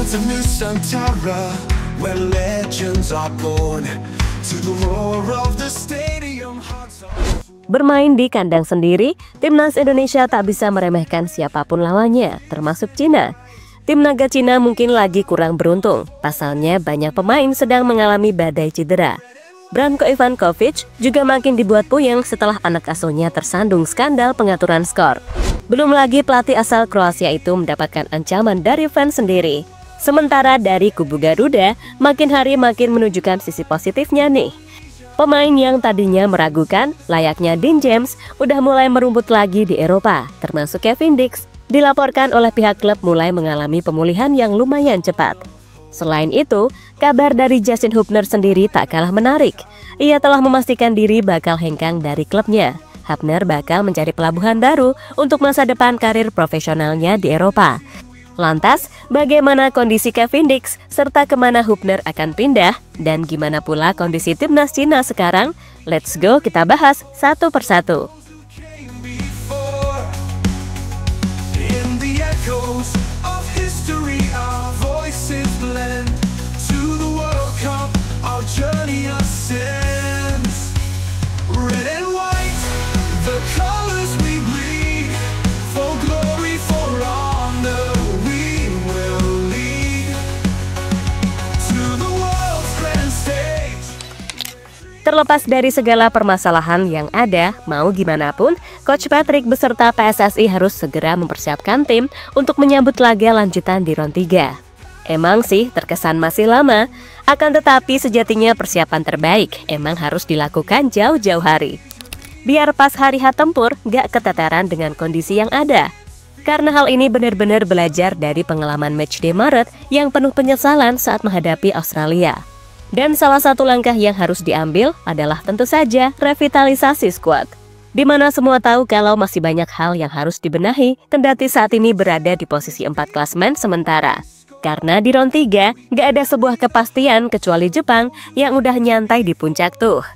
to Nusantara, where legends are born. To the roar of the stadium, hearts are... Bermain di kandang sendiri, timnas Indonesia tak bisa meremehkan siapapun lawannya, termasuk Cina. Tim naga Cina mungkin lagi kurang beruntung, pasalnya banyak pemain sedang mengalami badai cedera. Branko Ivankovic juga makin dibuat puyeng setelah anak asuhnya tersandung skandal pengaturan skor. Belum lagi pelatih asal Kroasia itu mendapatkan ancaman dari fans sendiri. Sementara dari kubu Garuda, makin hari makin menunjukkan sisi positifnya nih. Pemain yang tadinya meragukan, layaknya Dean James, udah mulai merumput lagi di Eropa, termasuk Kevin Dix. Dilaporkan oleh pihak klub mulai mengalami pemulihan yang lumayan cepat. Selain itu, kabar dari Justin Hubner sendiri tak kalah menarik. Ia telah memastikan diri bakal hengkang dari klubnya. Hubner bakal mencari pelabuhan baru untuk masa depan karir profesionalnya di Eropa. Lantas, bagaimana kondisi Kevin Dix, serta kemana Hubner akan pindah, dan gimana pula kondisi timnas Cina sekarang? Let's go kita bahas satu persatu. Terlepas dari segala permasalahan yang ada, mau gimana pun, Coach Patrick beserta PSSI harus segera mempersiapkan tim untuk menyambut laga lanjutan di Round 3. Emang sih terkesan masih lama, akan tetapi sejatinya persiapan terbaik emang harus dilakukan jauh-jauh hari. Biar pas hari H tempur gak keteteran dengan kondisi yang ada. Karena hal ini benar-benar belajar dari pengalaman matchday Maret yang penuh penyesalan saat menghadapi Australia. Dan salah satu langkah yang harus diambil adalah tentu saja revitalisasi skuad. Di mana semua tahu kalau masih banyak hal yang harus dibenahi, kendati saat ini berada di posisi 4 klasemen sementara. Karena di Round 3, gak ada sebuah kepastian kecuali Jepang yang udah nyantai di puncak tuh.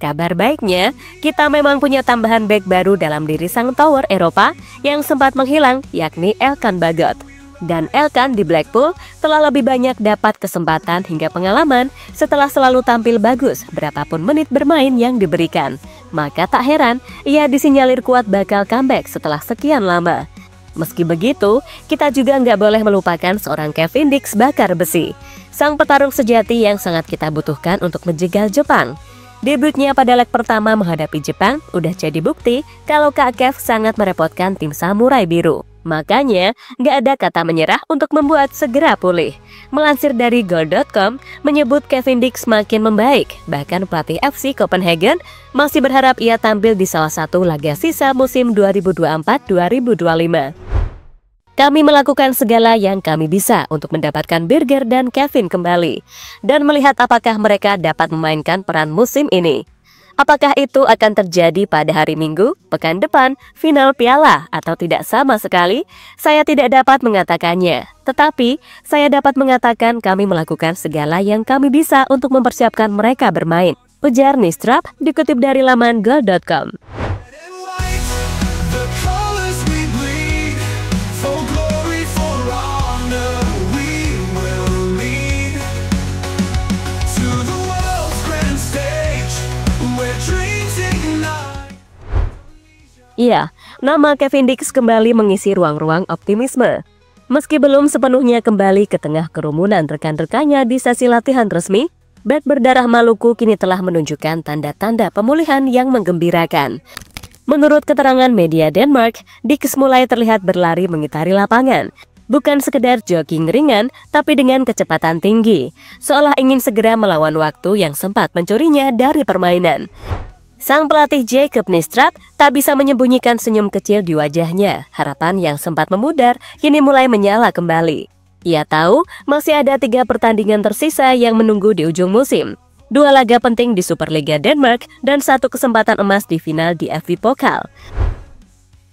Kabar baiknya, kita memang punya tambahan back baru dalam diri sang tower Eropa yang sempat menghilang, yakni Elkan Bagot. Dan Elkan di Blackpool telah lebih banyak dapat kesempatan hingga pengalaman setelah selalu tampil bagus berapapun menit bermain yang diberikan. Maka tak heran ia disinyalir kuat bakal comeback setelah sekian lama. Meski begitu, kita juga nggak boleh melupakan seorang Kevin Dix bakar besi, sang petarung sejati yang sangat kita butuhkan untuk menjegal Jepang. Debutnya pada leg pertama menghadapi Jepang udah jadi bukti kalau Kak Kev sangat merepotkan tim Samurai Biru. Makanya, nggak ada kata menyerah untuk membuat segera pulih. Melansir dari Goal.com, menyebut Kevin Dix makin membaik. Bahkan pelatih FC Copenhagen masih berharap ia tampil di salah satu laga sisa musim 2024-2025. Kami melakukan segala yang kami bisa untuk mendapatkan Birger dan Kevin kembali. Dan melihat apakah mereka dapat memainkan peran musim ini. Apakah itu akan terjadi pada hari Minggu, pekan depan, final piala, atau tidak sama sekali? Saya tidak dapat mengatakannya. Tetapi, saya dapat mengatakan kami melakukan segala yang kami bisa untuk mempersiapkan mereka bermain. Ujar Nistrap, dikutip dari laman Goal.com. Iya, nama Kevin Dix kembali mengisi ruang-ruang optimisme. Meski belum sepenuhnya kembali ke tengah kerumunan rekan-rekannya di sesi latihan resmi, bek berdarah Maluku kini telah menunjukkan tanda-tanda pemulihan yang menggembirakan. Menurut keterangan media Denmark, Dix mulai terlihat berlari mengitari lapangan. Bukan sekedar jogging ringan, tapi dengan kecepatan tinggi, seolah ingin segera melawan waktu yang sempat mencurinya dari permainan. Sang pelatih Jacob Nistrap tak bisa menyembunyikan senyum kecil di wajahnya. Harapan yang sempat memudar kini mulai menyala kembali. Ia tahu masih ada 3 pertandingan tersisa yang menunggu di ujung musim. 2 laga penting di Superliga Denmark dan 1 kesempatan emas di final di FV Pokal.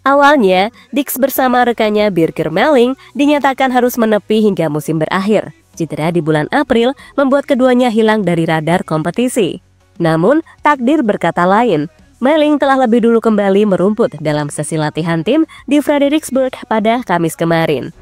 Awalnya, Dix bersama rekannya Birger Meling dinyatakan harus menepi hingga musim berakhir. Cedera di bulan April membuat keduanya hilang dari radar kompetisi. Namun, takdir berkata lain. Meling telah lebih dulu kembali merumput dalam sesi latihan tim di Frederiksberg pada Kamis kemarin.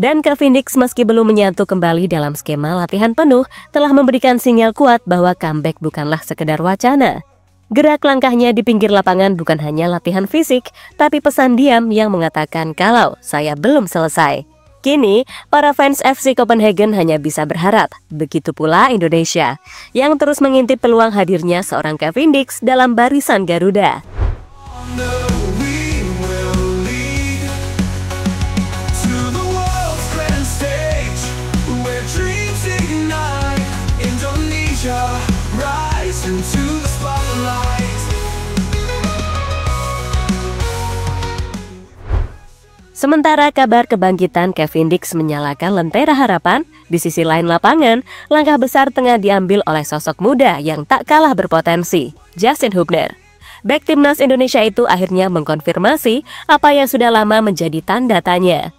Dan Kevin Dix meski belum menyatu kembali dalam skema latihan penuh, telah memberikan sinyal kuat bahwa comeback bukanlah sekedar wacana. Gerak langkahnya di pinggir lapangan bukan hanya latihan fisik, tapi pesan diam yang mengatakan kalau saya belum selesai. Kini, para fans FC Copenhagen hanya bisa berharap, begitu pula Indonesia, yang terus mengintip peluang hadirnya seorang Kevin Dix dalam barisan Garuda. Sementara kabar kebangkitan Kevin Dix menyalakan lentera harapan, di sisi lain lapangan, langkah besar tengah diambil oleh sosok muda yang tak kalah berpotensi, Justin Hubner. Bek timnas Indonesia itu akhirnya mengkonfirmasi apa yang sudah lama menjadi tanda tanya.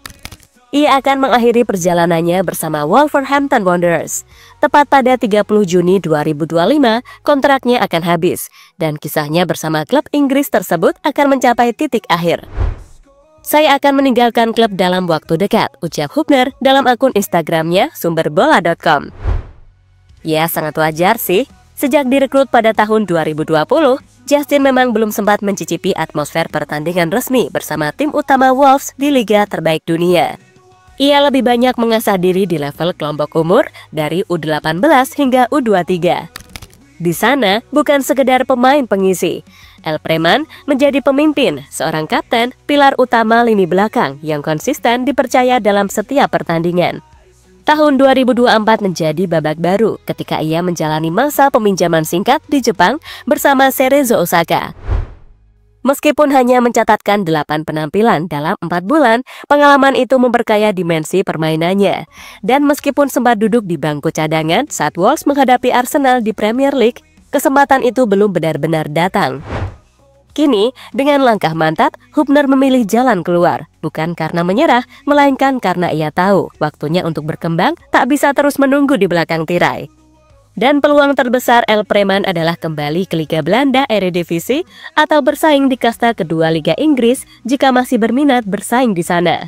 Ia akan mengakhiri perjalanannya bersama Wolverhampton Wanderers. Tepat pada 30 Juni 2025, kontraknya akan habis, dan kisahnya bersama klub Inggris tersebut akan mencapai titik akhir. Saya akan meninggalkan klub dalam waktu dekat, ucap Hubner dalam akun Instagramnya sumberbola.com. Ya, sangat wajar sih. Sejak direkrut pada tahun 2020, Justin memang belum sempat mencicipi atmosfer pertandingan resmi bersama tim utama Wolves di Liga Terbaik Dunia. Ia lebih banyak mengasah diri di level kelompok umur dari U18 hingga U23. Di sana bukan sekedar pemain pengisi. Elpreman menjadi pemimpin, seorang kapten, pilar utama lini belakang yang konsisten dipercaya dalam setiap pertandingan. Tahun 2024 menjadi babak baru ketika ia menjalani masa peminjaman singkat di Jepang bersama Cerezo Osaka. Meskipun hanya mencatatkan 8 penampilan dalam 4 bulan, pengalaman itu memperkaya dimensi permainannya. Dan meskipun sempat duduk di bangku cadangan saat Wolves menghadapi Arsenal di Premier League, kesempatan itu belum benar-benar datang. Kini, dengan langkah mantap, Hubner memilih jalan keluar, bukan karena menyerah, melainkan karena ia tahu waktunya untuk berkembang tak bisa terus menunggu di belakang tirai. Dan peluang terbesar Elpreman adalah kembali ke Liga Belanda Eredivisie atau bersaing di kasta kedua Liga Inggris jika masih berminat bersaing di sana.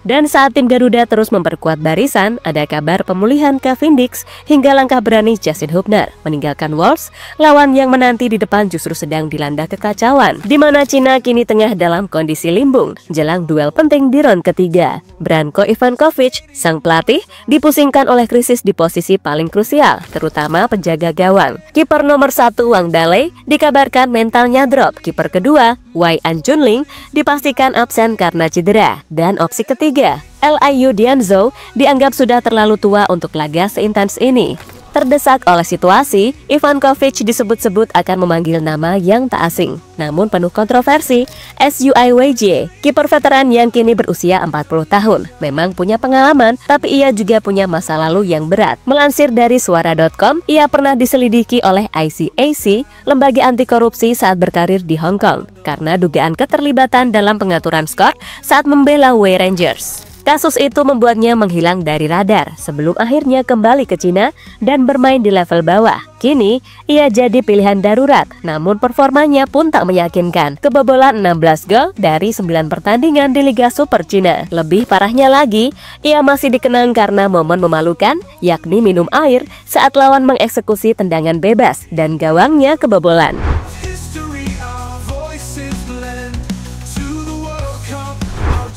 Dan saat tim Garuda terus memperkuat barisan, ada kabar pemulihan Kevin Dix hingga langkah berani Justin Hubner meninggalkan Wolves, lawan yang menanti di depan justru sedang dilanda kekacauan, di mana Cina kini tengah dalam kondisi limbung jelang duel penting di ronde ketiga. Branko Ivankovic, sang pelatih, dipusingkan oleh krisis di posisi paling krusial, terutama penjaga gawang. Kiper nomor 1 Wang Daley dikabarkan mentalnya drop. Kiper kedua Wai An Chunling dipastikan absen karena cedera, dan opsi ketiga Liu Dianzhou dianggap sudah terlalu tua untuk laga seintens ini. Terdesak oleh situasi, Ivankovic disebut-sebut akan memanggil nama yang tak asing, namun penuh kontroversi. Sui Weijie, kiper veteran yang kini berusia 40 tahun, memang punya pengalaman, tapi ia juga punya masa lalu yang berat. Melansir dari suara.com, ia pernah diselidiki oleh ICAC, lembaga anti korupsi saat berkarir di Hong Kong, karena dugaan keterlibatan dalam pengaturan skor saat membela Wei Rangers. Kasus itu membuatnya menghilang dari radar sebelum akhirnya kembali ke Cina dan bermain di level bawah. Kini, ia jadi pilihan darurat, namun performanya pun tak meyakinkan. Kebobolan 16 gol dari 9 pertandingan di Liga Super Cina. Lebih parahnya lagi, ia masih dikenang karena momen memalukan, yakni minum air saat lawan mengeksekusi tendangan bebas dan gawangnya kebobolan.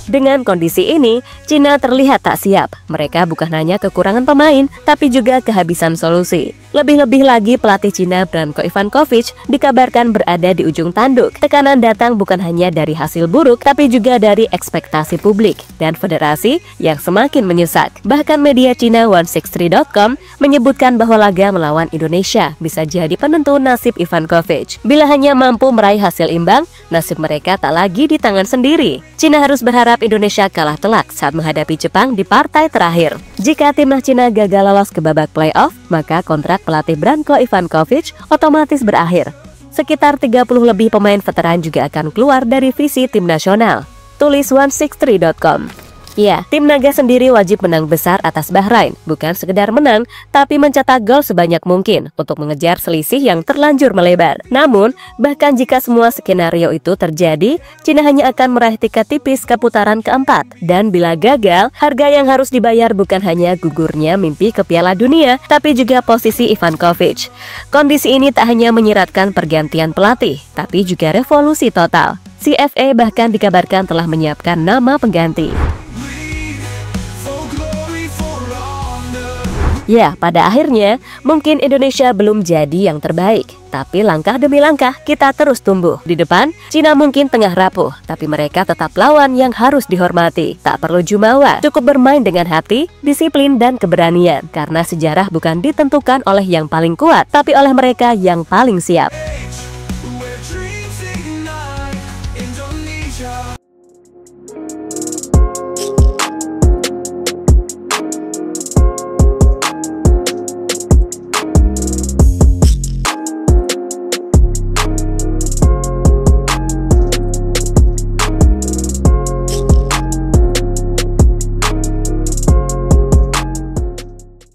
Dengan kondisi ini, Cina terlihat tak siap. Mereka bukan hanya kekurangan pemain, tapi juga kehabisan solusi. Lebih-lebih lagi pelatih Cina Branko Ivankovic dikabarkan berada di ujung tanduk. Tekanan datang bukan hanya dari hasil buruk, tapi juga dari ekspektasi publik dan federasi yang semakin menyesak. Bahkan media Cina 163.com menyebutkan bahwa laga melawan Indonesia bisa jadi penentu nasib Ivankovic. Bila hanya mampu meraih hasil imbang, nasib mereka tak lagi di tangan sendiri. Cina harus berharap Indonesia kalah telak saat menghadapi Jepang di partai terakhir. Jika timnas Cina gagal lolos ke babak playoff, maka kontrak pelatih Branko Ivankovic otomatis berakhir. Sekitar 30 lebih pemain veteran juga akan keluar dari visi tim nasional. tulis 163.com. Ya, tim naga sendiri wajib menang besar atas Bahrain. Bukan sekedar menang, tapi mencetak gol sebanyak mungkin untuk mengejar selisih yang terlanjur melebar. Namun, bahkan jika semua skenario itu terjadi, Cina hanya akan meraih tiket tipis ke putaran keempat. Dan bila gagal, harga yang harus dibayar bukan hanya gugurnya mimpi ke Piala Dunia, tapi juga posisi Ivankovic. Kondisi ini tak hanya menyiratkan pergantian pelatih, tapi juga revolusi total. CFA bahkan dikabarkan telah menyiapkan nama pengganti. Ya, pada akhirnya, mungkin Indonesia belum jadi yang terbaik. Tapi langkah demi langkah, kita terus tumbuh. Di depan, Cina mungkin tengah rapuh, tapi mereka tetap lawan yang harus dihormati. Tak perlu jumawa, cukup bermain dengan hati, disiplin, dan keberanian. Karena sejarah bukan ditentukan oleh yang paling kuat, tapi oleh mereka yang paling siap.